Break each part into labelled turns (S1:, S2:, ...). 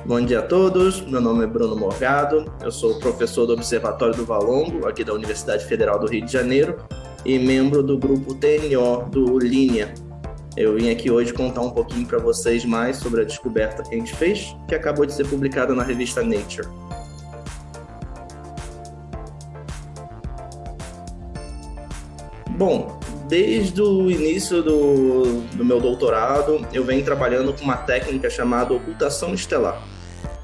S1: Bom dia a todos, meu nome é Bruno Morgado, eu sou professor do Observatório do Valongo, aqui da Universidade Federal do Rio de Janeiro, e membro do grupo TNO do Linea. Eu vim aqui hoje contar um pouquinho para vocês mais sobre a descoberta que a gente fez, que acabou de ser publicada na revista Nature. Bom, desde o início do meu doutorado, eu venho trabalhando com uma técnica chamada ocultação estelar.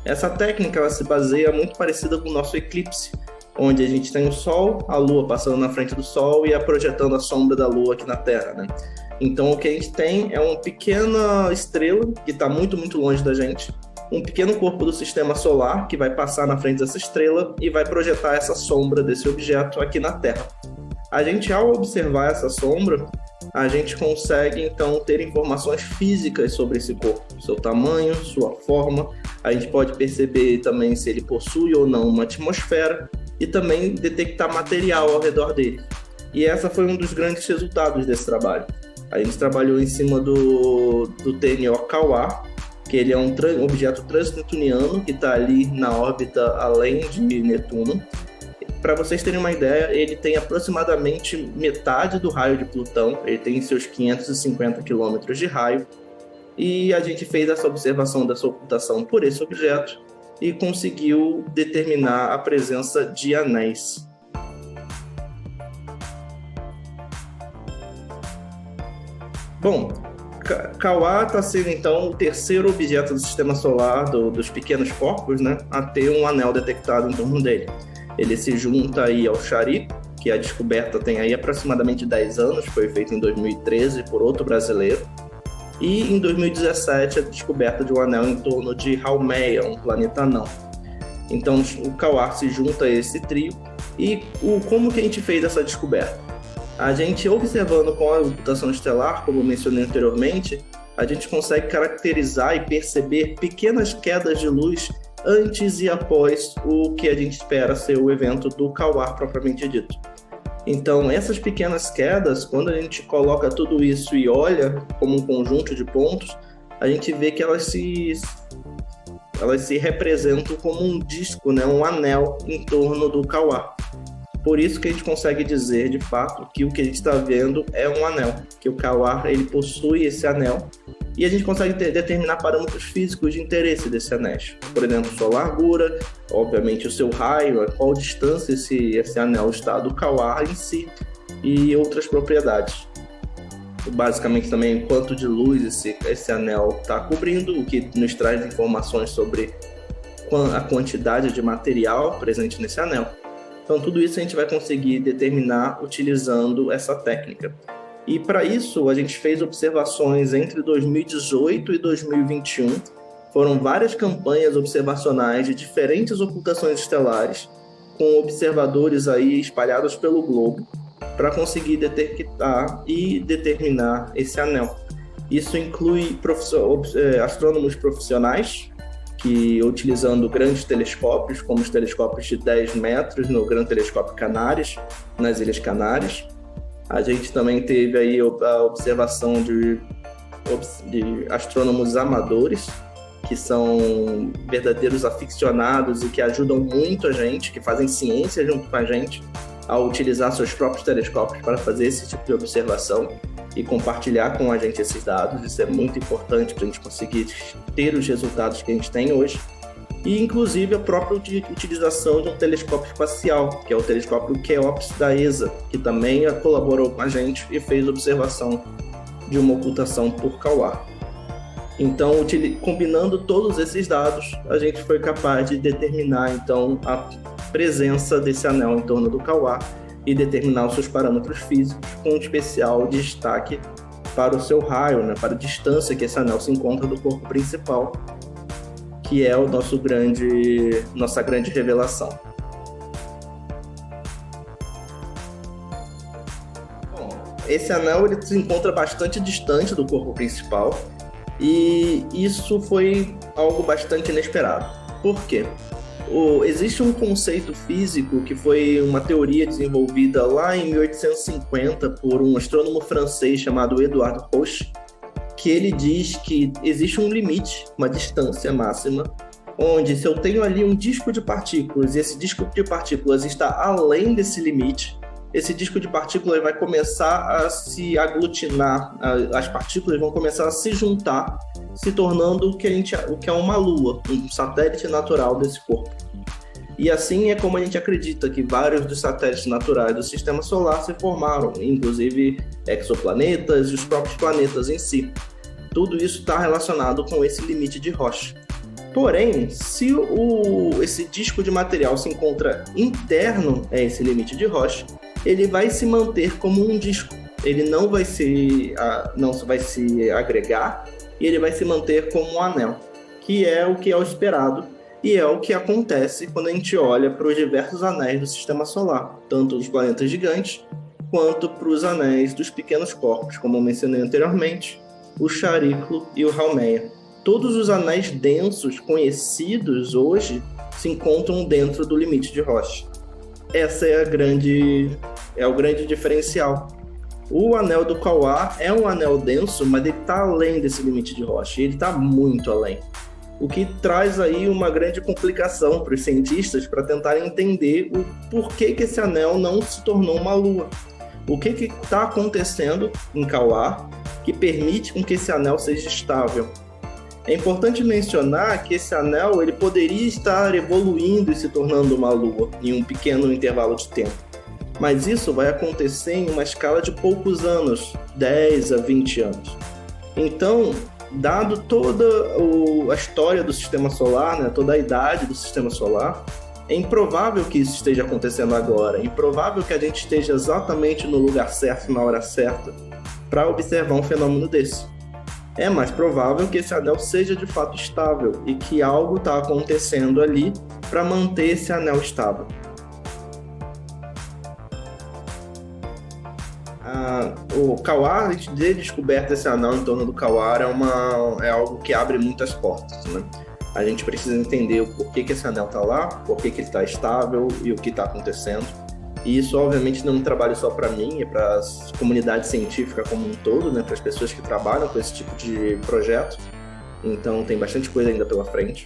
S1: Essa técnica ela se baseia muito parecida com o nosso eclipse, onde a gente tem o Sol, a Lua passando na frente do Sol e projetando a sombra da Lua aqui na Terra, né? Então o que a gente tem é uma pequena estrela que está muito, muito longe da gente, um pequeno corpo do sistema solar que vai passar na frente dessa estrela e vai projetar essa sombra desse objeto aqui na Terra. A gente, ao observar essa sombra, a gente consegue, então, ter informações físicas sobre esse corpo, seu tamanho, sua forma. A gente pode perceber também se ele possui ou não uma atmosfera e também detectar material ao redor dele. E essa foi um dos grandes resultados desse trabalho. A gente trabalhou em cima do TNO Quasar, que ele é um objeto transneptuniano que está ali na órbita além de Netuno. Para vocês terem uma ideia, ele tem aproximadamente metade do raio de Plutão, ele tem seus 550 quilômetros de raio, e a gente fez essa observação dessa ocultação por esse objeto e conseguiu determinar a presença de anéis. Bom, Quasar está sendo então o terceiro objeto do sistema solar, dos pequenos corpos, né, a ter um anel detectado em torno dele. Ele se junta aí ao Charip, que a descoberta tem aí aproximadamente 10 anos, foi feita em 2013 por outro brasileiro. E em 2017 a descoberta de um anel em torno de Haumea, um planeta anão. Então o Quasar se junta a esse trio. E como que a gente fez essa descoberta? A gente, observando com a ocultação estelar, como eu mencionei anteriormente, a gente consegue caracterizar e perceber pequenas quedas de luz antes e após o que a gente espera ser o evento do Quasar propriamente dito. Então, essas pequenas quedas, quando a gente coloca tudo isso e olha como um conjunto de pontos, a gente vê que elas se representam como um disco, né, um anel em torno do Quasar. Por isso que a gente consegue dizer, de fato, que o que a gente está vendo é um anel, que o Quasar ele possui esse anel, e a gente consegue determinar parâmetros físicos de interesse desse anel. Por exemplo, sua largura, obviamente o seu raio, a qual distância esse anel está do Quasar em si, e outras propriedades. Basicamente também quanto de luz esse anel está cobrindo, o que nos traz informações sobre a quantidade de material presente nesse anel. Então tudo isso a gente vai conseguir determinar utilizando essa técnica. E para isso a gente fez observações entre 2018 e 2021. Foram várias campanhas observacionais de diferentes ocultações estelares, com observadores aí espalhados pelo globo, para conseguir detectar e determinar esse anel. Isso inclui astrônomos profissionais, que utilizando grandes telescópios, como os telescópios de 10 metros no Grande Telescópio Canárias, nas Ilhas Canárias. A gente também teve aí a observação de astrônomos amadores, que são verdadeiros aficionados e que ajudam muito a gente, que fazem ciência junto com a gente, a utilizar seus próprios telescópios para fazer esse tipo de observação e compartilhar com a gente esses dados. Isso é muito importante para a gente conseguir ter os resultados que a gente tem hoje. E, inclusive, a própria utilização de um telescópio espacial, que é o telescópio Keops da ESA, que também colaborou com a gente e fez observação de uma ocultação por Quasar. Então, combinando todos esses dados, a gente foi capaz de determinar, então, a presença desse anel em torno do Quasar e determinar os seus parâmetros físicos, com um especial destaque para o seu raio, né, para a distância que esse anel se encontra do corpo principal, que é nossa grande revelação. Bom, esse anel ele se encontra bastante distante do corpo principal e isso foi algo bastante inesperado. Por quê? Existe um conceito físico que foi uma teoria desenvolvida lá em 1850 por um astrônomo francês chamado Edouard Roche, que ele diz que existe um limite, uma distância máxima, onde se eu tenho ali um disco de partículas e esse disco de partículas está além desse limite, esse disco de partículas vai começar a se aglutinar, as partículas vão começar a se juntar, se tornando o que é uma lua, um satélite natural desse corpo. E assim é como a gente acredita que vários dos satélites naturais do Sistema Solar se formaram, inclusive exoplanetas e os próprios planetas em si. Tudo isso está relacionado com esse limite de Roche. Porém, se esse disco de material se encontra interno a esse limite de Roche, ele vai se manter como um disco. Ele não vai se agregar e ele vai se manter como um anel, que é o esperado e é o que acontece quando a gente olha para os diversos anéis do Sistema Solar, tanto os planetas gigantes quanto para os anéis dos pequenos corpos, como eu mencionei anteriormente, o Chariclo e o Haumea. Todos os anéis densos conhecidos hoje se encontram dentro do limite de Roche. Essa é o grande diferencial. O anel do Quasar é um anel denso, mas ele está além desse limite de Roche, ele está muito além. O que traz aí uma grande complicação para os cientistas para tentarem entender o porquê que esse anel não se tornou uma lua. O que está acontecendo em Quasar que permite com que esse anel seja estável. É importante mencionar que esse anel ele poderia estar evoluindo e se tornando uma lua em um pequeno intervalo de tempo. Mas isso vai acontecer em uma escala de poucos anos, 10 a 20 anos. Então, dado toda a história do Sistema Solar, né, toda a idade do Sistema Solar, é improvável que isso esteja acontecendo agora. É improvável que a gente esteja exatamente no lugar certo, na hora certa, para observar um fenômeno desse. É mais provável que esse anel seja de fato estável e que algo está acontecendo ali para manter esse anel estável. O Quasar, a gente ter descoberto esse anel em torno do Quasar é algo que abre muitas portas, né? A gente precisa entender o porquê que esse anel está lá, porquê que ele está estável e o que está acontecendo. E isso, obviamente, não é um trabalho só para mim, é para a comunidade científica como um todo, né? Para as pessoas que trabalham com esse tipo de projeto. Então, tem bastante coisa ainda pela frente.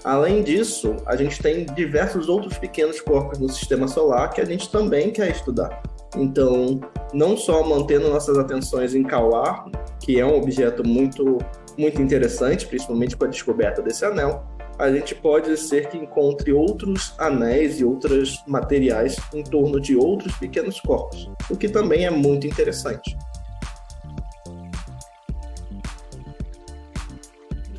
S1: Além disso, a gente tem diversos outros pequenos corpos no Sistema Solar que a gente também quer estudar. Então, não só mantendo nossas atenções em Quasar, que é um objeto muito, muito interessante, principalmente com a descoberta desse anel, a gente pode ser que encontre outros anéis e outros materiais em torno de outros pequenos corpos, o que também é muito interessante.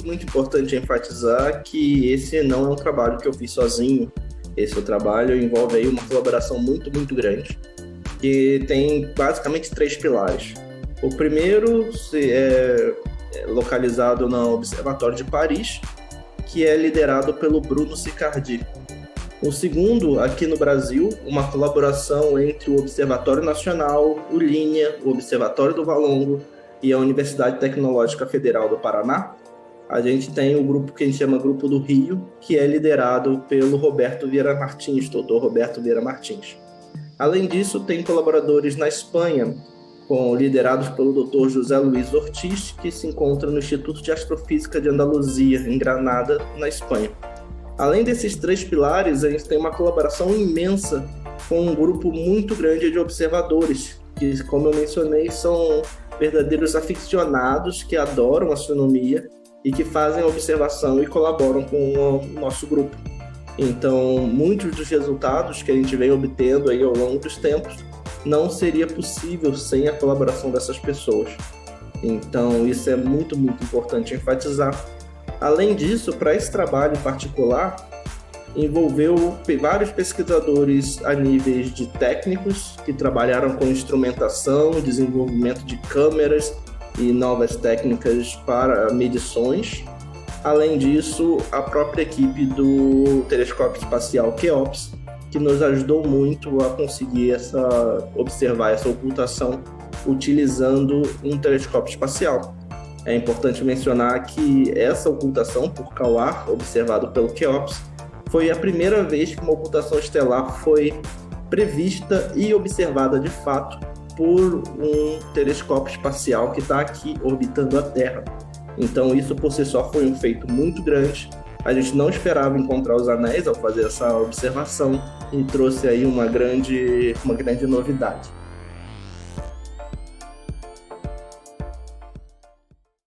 S1: Muito importante enfatizar que esse não é um trabalho que eu fiz sozinho. Esse trabalho envolve aí uma colaboração muito, muito grande, que tem basicamente 3 pilares. O primeiro é localizado no Observatório de Paris, que é liderado pelo Bruno Sicardi. O segundo, aqui no Brasil, uma colaboração entre o Observatório Nacional, o Linha, o Observatório do Valongo e a Universidade Tecnológica Federal do Paraná. A gente tem o grupo que a gente chama Grupo do Rio, que é liderado pelo Roberto Vieira Martins, doutor Roberto Vieira Martins. Além disso, tem colaboradores na Espanha, liderados pelo Dr. José Luiz Ortiz, que se encontra no Instituto de Astrofísica de Andaluzia, em Granada, na Espanha. Além desses 3 pilares, a gente tem uma colaboração imensa com um grupo muito grande de observadores, que, como eu mencionei, são verdadeiros aficionados que adoram astronomia e que fazem a observação e colaboram com o nosso grupo. Então, muitos dos resultados que a gente vem obtendo aí ao longo dos tempos não seria possível sem a colaboração dessas pessoas. Então, isso é muito, muito importante enfatizar. Além disso, para esse trabalho em particular, envolveu vários pesquisadores a níveis de técnicos que trabalharam com instrumentação, desenvolvimento de câmeras e novas técnicas para medições. Além disso, a própria equipe do telescópio espacial Keops, que nos ajudou muito a conseguir observar essa ocultação utilizando um telescópio espacial. É importante mencionar que essa ocultação por Quasar, observado pelo Keops, foi a primeira vez que uma ocultação estelar foi prevista e observada de fato por um telescópio espacial que está aqui orbitando a Terra. Então isso por si só foi um feito muito grande A gente não esperava encontrar os anéis ao fazer essa observação e trouxe aí uma grande novidade.